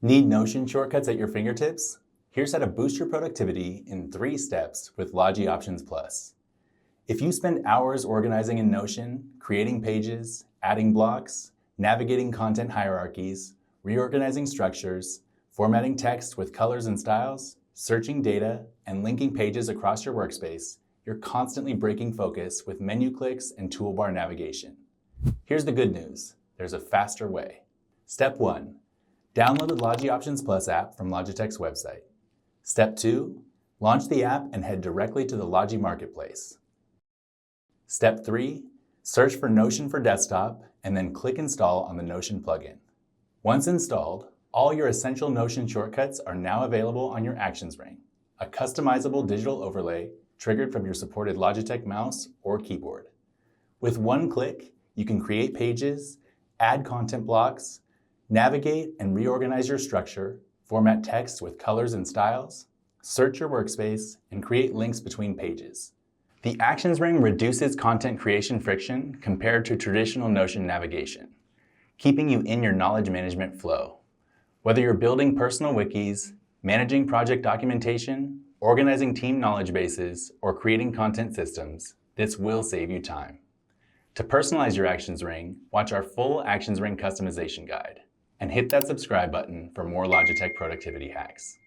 Need Notion shortcuts at your fingertips? Here's how to boost your productivity in 3 steps with Logi Options Plus. If you spend hours organizing in Notion, creating pages, adding blocks, navigating content hierarchies, reorganizing structures, formatting text with colors and styles, searching data, and linking pages across your workspace, you're constantly breaking focus with menu clicks and toolbar navigation. Here's the good news. There's a faster way. Step 1. Download the Logi Options Plus app from Logitech's website. Step 2. Launch the app and head directly to the Logi Marketplace. Step 3. Search for Notion for Desktop and then click Install on the Notion plugin. Once installed, all your essential Notion shortcuts are now available on your Actions ring, a customizable digital overlay triggered from your supported Logitech mouse or keyboard. With one click, you can create pages, add content blocks, navigate and reorganize your structure, format text with colors and styles, search your workspace, and create links between pages. The Actions ring reduces content creation friction compared to traditional Notion navigation, keeping you in your knowledge management flow. Whether you're building personal wikis, managing project documentation, organizing team knowledge bases, or creating content systems, this will save you time. To personalize your Actions ring, watch our full Actions ring customization guide and hit that subscribe button for more Logitech productivity hacks.